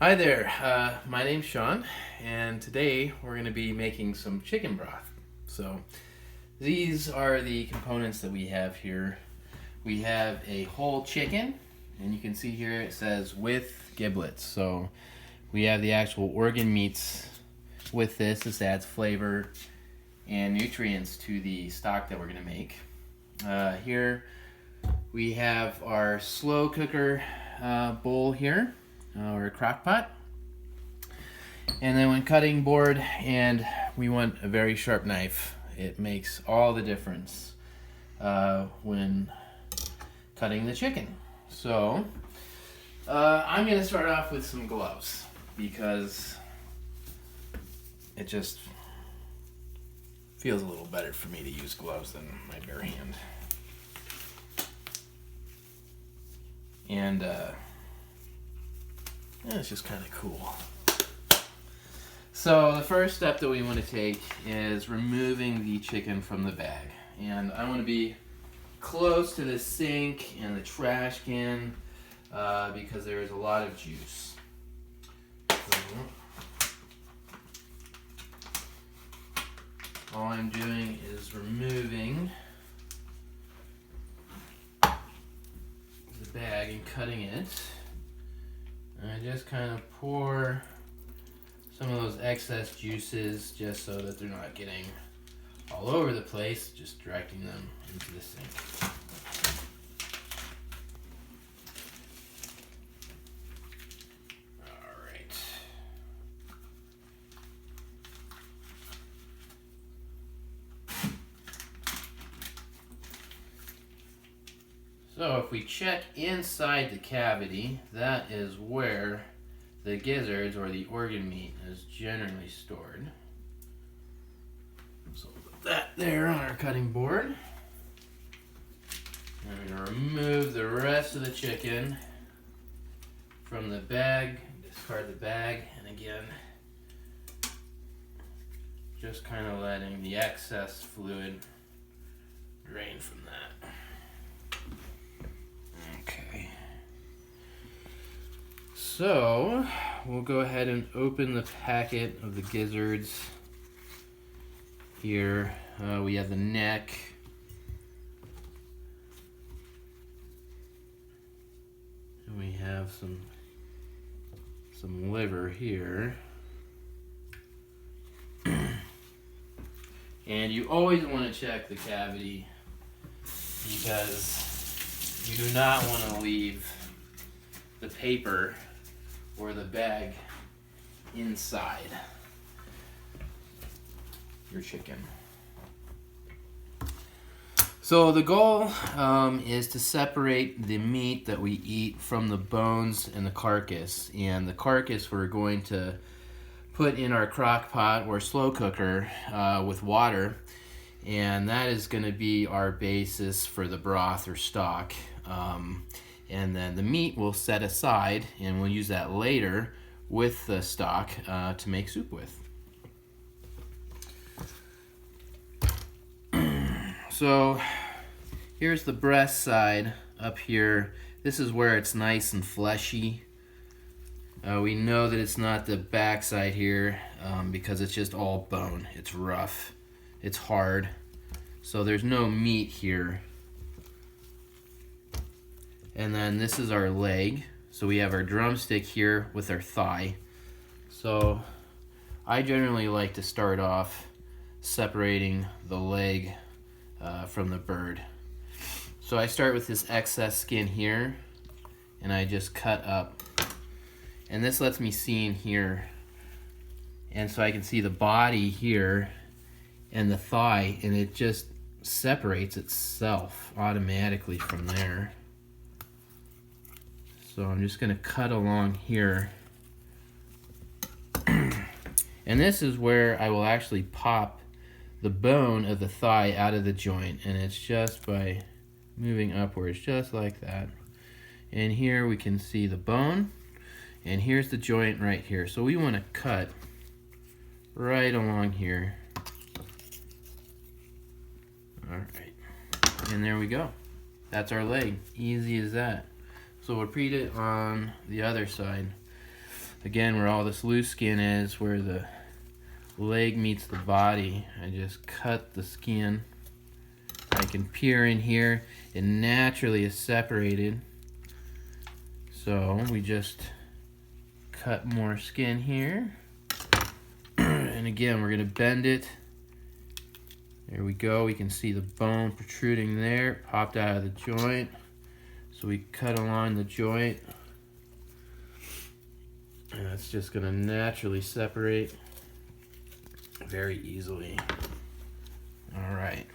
Hi there, my name's Sean, and today we're going to be making some chicken broth. So, these are the components that we have here. We have a whole chicken, and you can see here it says with giblets. So, we have the actual organ meats with this. This adds flavor and nutrients to the stock that we're going to make. Here we have our slow cooker bowl here. Or a crock pot, and then when cutting board, and we want a very sharp knife. It makes all the difference when cutting the chicken. So I'm gonna start off with some gloves because it just feels a little better for me to use gloves than my bare hand. And it's just kind of cool. So the first step that we want to take is removing the chicken from the bag. And I want to be close to the sink and the trash can because there is a lot of juice. So, all I'm doing is removing the bag and cutting it. And I just kind of pour some of those excess juices just so that they're not getting all over the place, just directing them into the sink. All right. So if we check inside the cavity, that is where the gizzards or the organ meat is generally stored. So we'll put that there on our cutting board. And we're going to remove the rest of the chicken from the bag, discard the bag, and again, just kind of letting the excess fluid drain from that. Okay. So, we'll go ahead and open the packet of the gizzards. Here we have the neck. And we have some liver here. And you always want to check the cavity because you do not want to leave the paper or the bag inside your chicken. So the goal is to separate the meat that we eat from the bones and the carcass. And the carcass we're going to put in our crock pot or slow cooker with water. And that is going to be our basis for the broth or stock. And then the meat we'll set aside, and we'll use that later with the stock to make soup with. So here's the breast side up here. This is where it's nice and fleshy. We know that it's not the back side here because it's just all bone. It's rough. It's hard. So there's no meat here. And then this is our leg. So we have our drumstick here with our thigh. So I generally like to start off separating the leg from the bird. So I start with this excess skin here, and I just cut up. And this lets me see in here. And so I can see the body here and the thigh, and it just separates itself automatically from there. So I'm just going to cut along here. And this is where I will actually pop the bone of the thigh out of the joint. And it's just by moving upwards, just like that. And here we can see the bone. And here's the joint right here. So we want to cut right along here. All right. And there we go. That's our leg. Easy as that. So we'll repeat it on the other side. again, where all this loose skin is, where the leg meets the body, I just cut the skin. I can peer in here. It naturally is separated. So we just cut more skin here. And again, we're going to bend it. There we go. We can see the bone protruding there. It popped out of the joint. So we cut along the joint. And it's just going to naturally separate very easily. All right.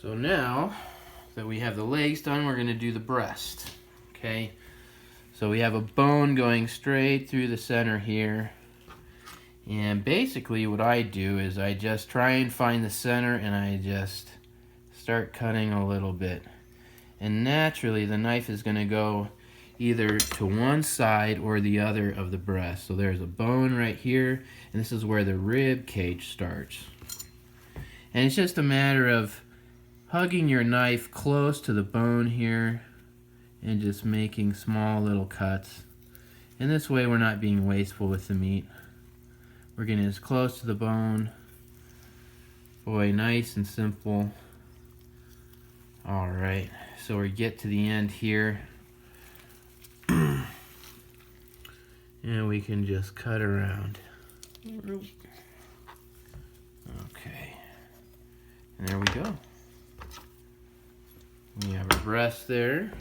So now that we have the legs done, we're going to do the breast. Okay. So we have a bone going straight through the center here. And basically what I do is I just try and find the center and I just start cutting a little bit. And naturally the knife is going to go either to one side or the other of the breast. So there's a bone right here, and this is where the rib cage starts. And it's just a matter of hugging your knife close to the bone here and just making small little cuts. And this way we're not being wasteful with the meat. We're getting as close to the bone. Boy, nice and simple. All right, so we get to the end here. And we can just cut around. Okay. And there we go. We have our breast there.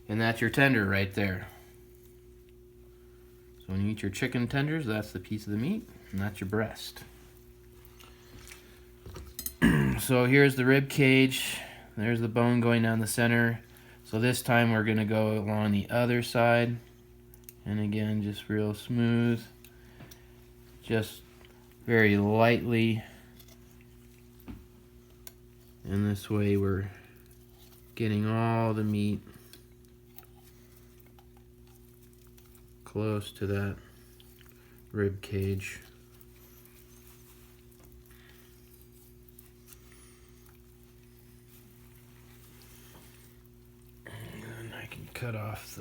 And that's your tender right there. So when you eat your chicken tenders, that's the piece of the meat, and that's your breast. So here's the rib cage. There's the bone going down the center. So this time we're going to go along the other side. And again, just real smooth. Just very lightly. And this way we're getting all the meat close to that rib cage. And I can cut off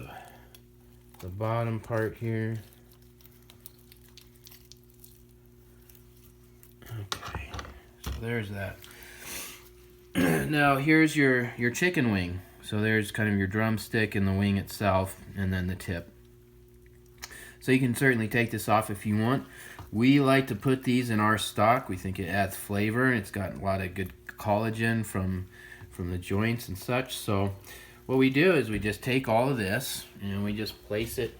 the bottom part here. Okay, so there's that. Now here's your chicken wing. So there's kind of your drumstick and the wing itself, and then the tip. So you can certainly take this off if you want. We like to put these in our stock. We think it adds flavor, and it's got a lot of good collagen from the joints and such. So what we do is we just take all of this and we just place it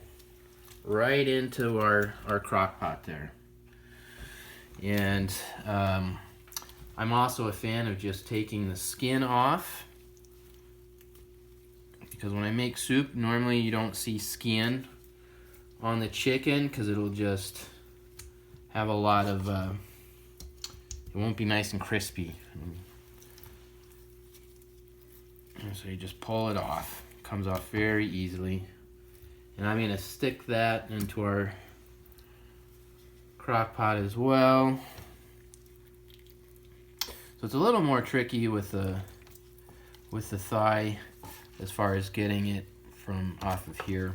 right into our crock pot there. And I'm also a fan of just taking the skin off, because when I make soup, normally you don't see skin on the chicken because it'll just have a lot of, it won't be nice and crispy. And so you just pull it off. It comes off very easily. And I'm going to stick that into our crock pot as well. So it's a little more tricky with the thigh as far as getting it from off of here.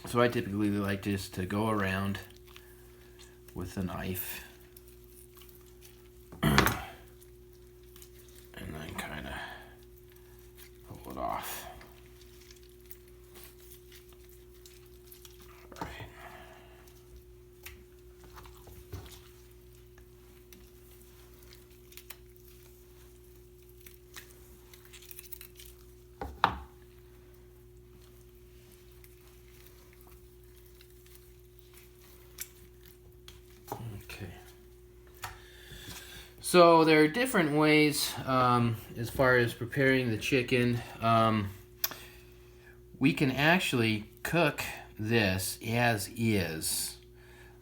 So I typically like just to go around with a knife and then kind of pull it off. All right. So there are different ways as far as preparing the chicken. We can actually cook this as is,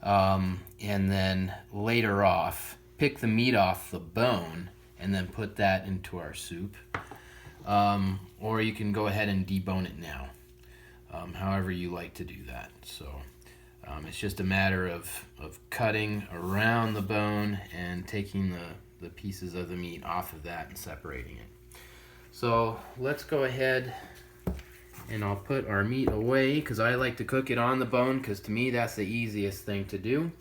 and then later off pick the meat off the bone and then put that into our soup. Or you can go ahead and debone it now, however you like to do that. So it's just a matter of cutting around the bone and taking the pieces of the meat off of that and separating it. So let's go ahead and I'll put our meat away because I like to cook it on the bone because to me that's the easiest thing to do.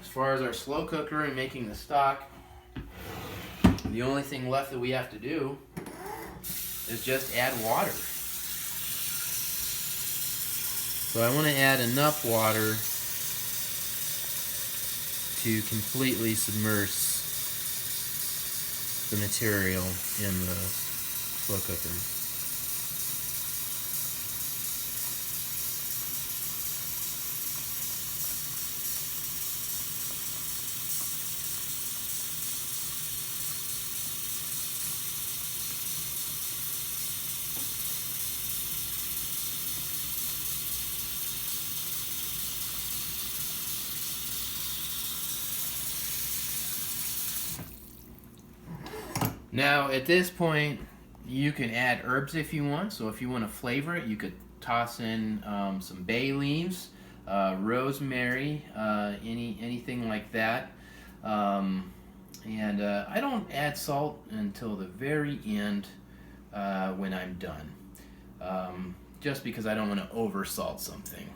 As far as our slow cooker and making the stock, the only thing left that we have to do is just add water. So I want to add enough water to completely submerge the material in the slow cooker. Now at this point you can add herbs if you want. So if you want to flavor it, you could toss in some bay leaves, rosemary, anything like that. And I don't add salt until the very end when I'm done, just because I don't want to over salt something.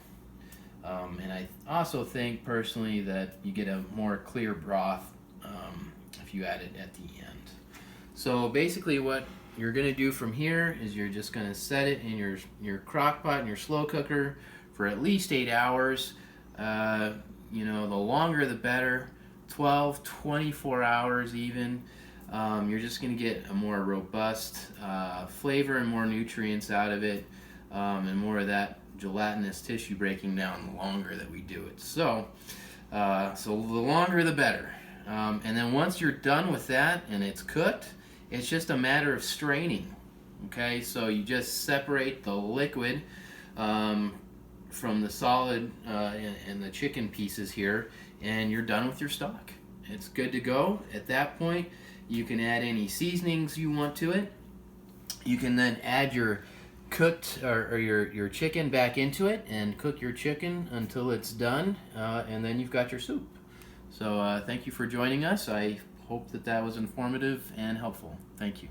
And I also think personally that you get a more clear broth if you add it at the end. So basically what you're going to do from here is you're just going to set it in your crock pot and your slow cooker for at least 8 hours. You know, the longer the better, 12, 24 hours even. You're just going to get a more robust flavor and more nutrients out of it, and more of that gelatinous tissue breaking down the longer that we do it. So the longer the better. And then once you're done with that and it's cooked, it's just a matter of straining. Okay, so you just separate the liquid from the solid and the chicken pieces here, and you're done with your stock. It's good to go. At that point, you can add any seasonings you want to it. You can then add your cooked or your chicken back into it and cook your chicken until it's done, and then you've got your soup. So thank you for joining us. I hope that was informative and helpful. Thank you.